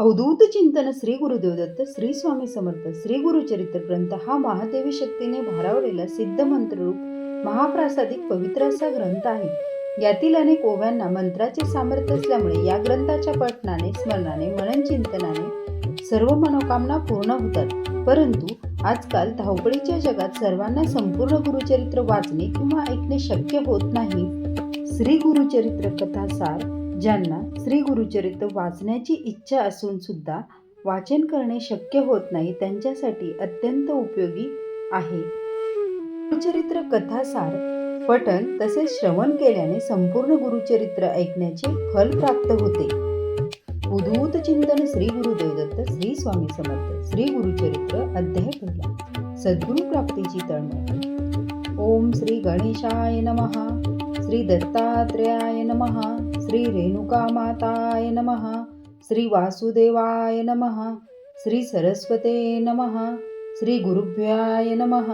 अवधूत चिंतन श्री गुरुदेव दत्त श्री स्वामी समर्थ श्री गुरुचरित्र ग्रंथ हा महादेवी शक्तीने भारावलेला सिद्ध मंत्ररूप महाप्रासादिक पवित्र असा ग्रंथ आहे. यातील अनेक ओव्यांना मंत्राचे सामर्थ्य असल्यामुळे या ग्रंथाच्या पठणाने, स्मरणाने, मनन चिंतनाने सर्व मनोकामना पूर्ण होतात. परंतु आजकाल धावपळीच्या जगात सर्वांना संपूर्ण गुरुचरित्र वाचणे किंवा ऐकणे शक्य होत नाही. श्री गुरुचरित्र कथासार ज्यांना श्री गुरुचरित्र वाचण्याची इच्छा असून सुद्धा वाचन करणे शक्य होत नाही त्यांच्यासाठी अत्यंत उपयोगी आहे. गुरुचरित्र कथासार पठण तसेच श्रवण केल्याने संपूर्ण गुरुचरित्र ऐकण्याचे फल प्राप्त होते. अवधूत चिंतन श्री गुरुदेव दत्त श्री स्वामी समर्थ श्री गुरुचरित्र अध्याय पहिला. सद्गुरु प्राप्तीची तळमळ. ओम श्री गणेशाय नमः. श्री दत्तात्रेयाय नमः. श्री रेणुका माताय नमः. श्री वासुदेवाय नमः. श्री सरस्वते नमः. श्री गुरुभ्याय नमः.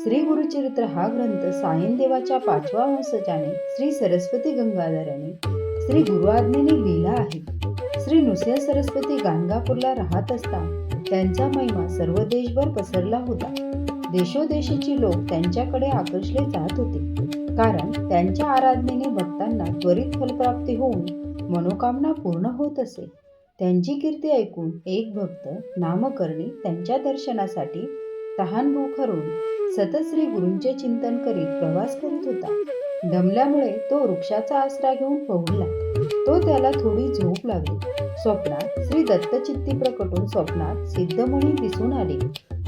श्री गुरुचरित्र हा ग्रंथ सायनदेवाच्या 5व्या वंशजाने श्री सरस्वती गंगाधराने श्री गुरुआज्ञेने लिहिला आहे. श्री नृसिंह सरस्वती गाणगापूरला राहत असता त्यांचा महिमा सर्व देशभर पसरला होता. देशोदेशीची लोक त्यांच्याकडे आकर्षले जात होते, कारण त्यांच्या आराधनेने भक्तांना त्वरित फलप्राप्ती होऊन मनोकामना पूर्ण होत असे. त्यांची कीर्ती ऐकून एक भक्त नामकर्णी त्यांच्या दर्शनासाठी तहानभूक हरून सतत श्री गुरूंचे चिंतन करीत प्रवास करीत होता. दमल्यामुळे तो वृक्षाचा आसरा घेऊन पहुडला. तो त्याला थोडी झोप लागली. स्वप्नात श्री दत्तचित्ती प्रकटून स्वप्नात सिद्धमुनी दिसून आले.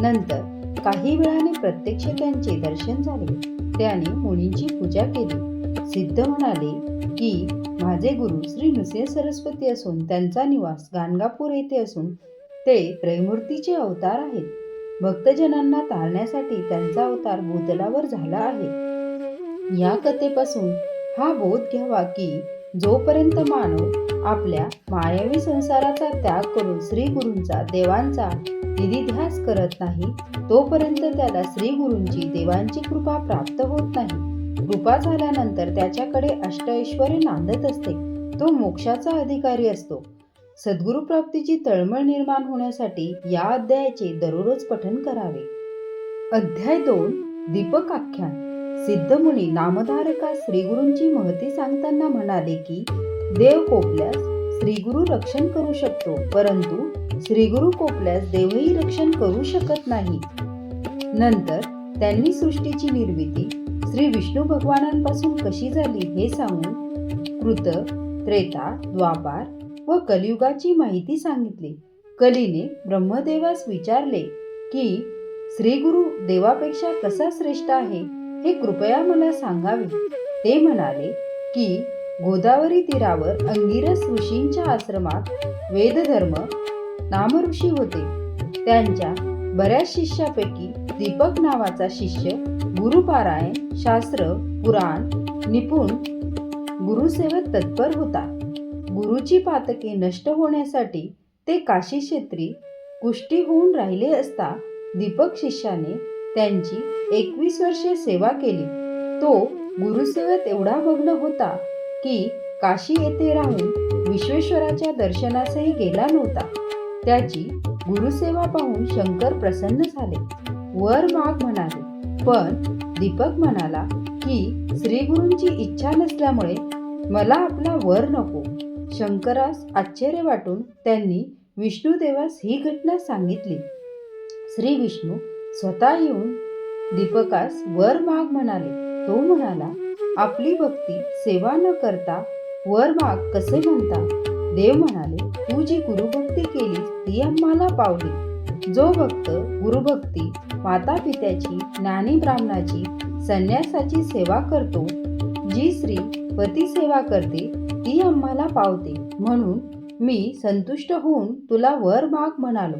नंतर काही वेळाने प्रत्यक्ष त्यांचे दर्शन झाले. त्याने मुनींची पूजा केली. सिद्ध म्हणाले की माझे गुरु श्री नृसिंह सरस्वती असून त्यांचा निवास गाणगापूर येथे असून ते त्रयमूर्तीचे अवतार आहेत. भक्तजनांना तारण्यासाठी त्यांचा अवतार भूतलावर झाला आहे. या कथेपासून हा बोध घ्यावा की जोपर्यंत मानव आपल्या मायावी संसाराचा त्याग करून श्री गुरूंचा, देवांचा निधिध्यास करत नाही तोपर्यंत त्याला श्री गुरूंची, देवांची कृपा प्राप्त होत नाही. कृपा झाल्यानंतर त्याच्याकडे अष्टऐश्वर्य नांदत असते. तो मोक्षाचा अधिकारी असतो. सद्गुरु प्राप्तीची तळमळ निर्माण होण्यासाठी या अध्यायाचे दररोज पठण करावे. अध्याय 2. दीपक आख्यान. सिद्धमुनी नामधारका श्रीगुरूंची महती सांगताना म्हणाले की देव कोपल्यास श्रीगुरु रक्षण करू शकतो, परंतु श्रीगुरु कोपल्यास देवही रक्षण करू शकत नाही. नंतर त्यांनी सृष्टीची निर्मिती श्री विष्णू भगवानांपासून कशी झाली हे सांगून कृत, त्रेता, द्वापार व कलियुगाची माहिती सांगितली. कलीने ब्रह्मदेवास विचारले की श्रीगुरु देवापेक्षा कसा श्रेष्ठ आहे हे कृपया मला सांगावे. ते म्हणाले की गोदावरी तीरावर अंगिरस ऋषींच्या आश्रमात वेदधर्म नामऋषी होते. त्यांच्या बऱ्याच शिष्यापैकी दीपक नावाचा शिष्य गुरुपारायण, शास्त्र, पुराण निपुण, गुरुसेवेत तत्पर होता. गुरुची पातके नष्ट होण्यासाठी ते काशी क्षेत्री कुष्टी होऊन राहिले असता दीपक शिष्याने त्यांची 21 वर्षे सेवा केली. तो गुरुसेवेत एवढा मग्न होता की काशी येथे राहून विश्वेश्वराच्या दर्शनासही गेला नव्हता. त्याची गुरुसेवा पाहून शंकर प्रसन्न झाले. वर माग म्हणाले, पण दीपक म्हणाला की श्रीगुरूंची इच्छा नसल्यामुळे मला आपला वर नको. शंकरास आश्चर्य वाटून त्यांनी विष्णुदेवास ही घटना सांगितली. श्री विष्णू स्वतः येऊन दीपकास वर माग म्हणाले. तो म्हणाला, आपली भक्ती सेवा न करता वर माग कसे म्हणता? देव म्हणाले, तू जी गुरुभक्ती केलीस ती आम्हाला पावली. जो भक्त गुरुभक्ती, माता पित्याची, ज्ञानी ब्राह्मणाची, संन्यासाची सेवा करतो, जी श्री पती सेवा करते ती आम्हाला पावते. म्हणून मी संतुष्ट होऊन तुला वर माग म्हणालो.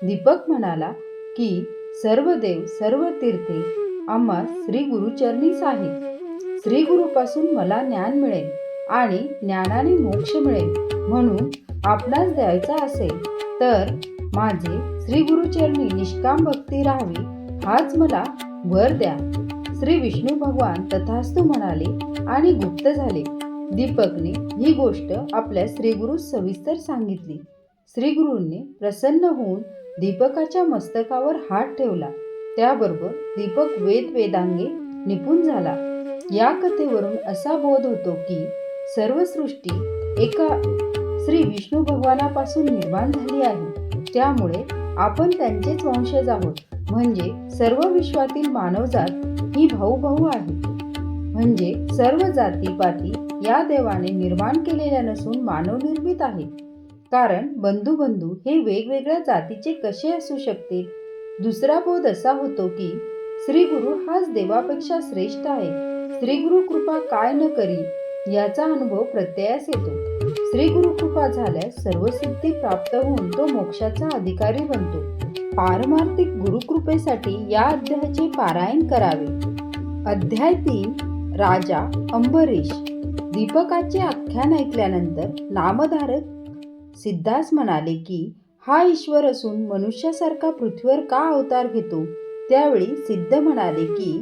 दीपक म्हणाला की सर्व देव, सर्व तीर्थे आम्हा श्री गुरुचरणीच आहेत. श्री गुरुपासून मला ज्ञान मिळेल आणि ज्ञानाने मोक्ष मिळेल. म्हणून आपणास द्यायचा असेल तर माझे श्री गुरुचरणी निष्काम भक्ती राहावी, हाच मला वर द्या. श्री विष्णू भगवान तथास्तु म्हणाले आणि गुप्त झाले. दीपकने ही गोष्ट आपल्या श्रीगुरूस सविस्तर सांगितली. श्रीगुरूंनी प्रसन्न होऊन दीपकाच्या मस्तकावर हात ठेवला. त्याबरोबर दीपक वेदांगे निपुण झाला. या कथेवरून असा बोध होतो की सर्व सृष्टी एका श्री विष्णू भगवानापासून निर्माण झाली आहे. त्यामुळे आपण त्यांचेच वंशज आहोत. म्हणजे सर्व विश्वातील मानवजात ही भाऊ आहे. म्हणजे सर्व जातीपाती या देवाने निर्माण केलेल्या नसून मानवनिर्मित आहे. कारण बंधू हे वेगवेगळ्या जातीचे कसे असू शकतील? दुसरा बोध असा होतो की श्रीगुरु हाच देवापेक्षा श्रेष्ठ आहे. श्रीगुरु कृपा काय न करी याचा अनुभव प्रत्ययास येतो. श्रीगुरु कृपा झाल्यास सर्व सिद्धी प्राप्त होऊन तो मोक्षाचा अधिकारी बनतो. पारमार्थिक गुरुकृपेसाठी या अध्यायाचे पारायण करावे. अध्याय 3 राजा अंबरीश. दीपकाचे आख्यान ऐकल्यानंतर नामधारक सिद्धास म्हणाले की हा ईश्वर असून मनुष्यासारखा पृथ्वीवर का अवतार घेतो? त्यावेळी सिद्ध म्हणाले की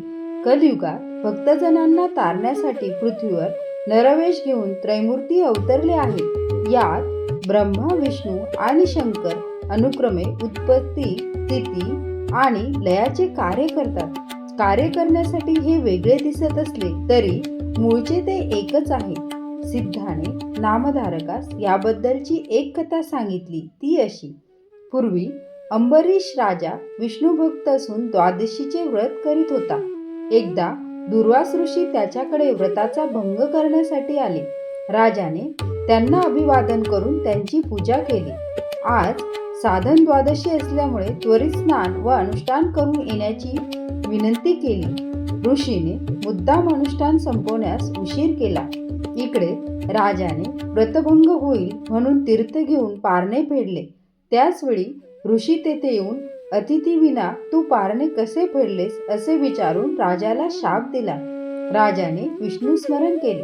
कलियुगात भक्तजनांना तारण्यासाठी पृथ्वीवर नरवेश घेऊन त्रैमूर्ती अवतरले आहेत. यात ब्रह्मा, विष्णू आणि शंकर अनुक्रमे उत्पत्ती, स्थिती आणि लयाचे कार्य करतात. कार्य करण्यासाठी हे वेगळे दिसत असले तरी मूळचे ते एकच आहे. सिद्धाने नामधारकास याबद्दलची एक कथा सांगितली. ती अशी: पूर्वी अंबरीश राजा विष्णू भक्त असून द्वादशीचे व्रत करीत होता. एकदा दुर्वास ऋषी त्याच्याकडे व्रताचा भंग करण्यासाठी आले. राजाने त्यांना अभिवादन करून त्यांची पूजा केली. आज साधन द्वादशी असल्यामुळे त्वरित स्नान व अनुष्ठान करून येण्याची विनंती केली. ऋषीने मुद्दाम अनुष्ठान संपवण्यास उशीर केला. इकडे राजाने व्रतभंग होईल म्हणून तीर्थ घेऊन पारणे फेडले. त्याचवेळी ऋषी तेथे येऊन अतिथीविना तू पारणे कसे फेडलेस असे विचारून राजाला शाप दिला. राजाने विष्णू स्मरण केले.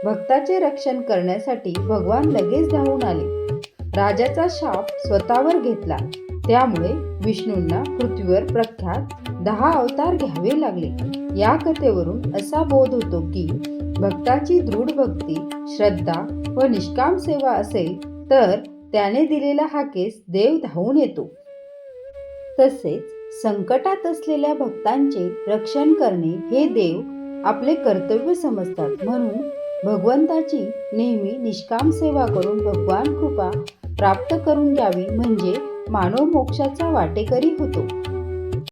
भक्ताचे रक्षण करण्यासाठी भगवान लगेच धावून आले. राजाचा शाप स्वतःवर घेतला. त्यामुळे विष्णूंना पृथ्वीवर प्रख्यात 10 अवतार घ्यावे लागले. या कथेवरून असा बोध होतो की भक्ताची दृढ भक्ती, श्रद्धा व निष्काम सेवा असेल तर त्याने दिलेला हाकेस देव धावून येतो. तसेच संकटात असलेल्या भक्तांचे रक्षण करणे हे देव आपले कर्तव्य समजतात. म्हणून भगवंताची नेहमी निष्काम सेवा करून भगवान कृपा प्राप्त करून घ्यावी. म्हणजे मानव मोक्षाचा वाटेकरी होतो.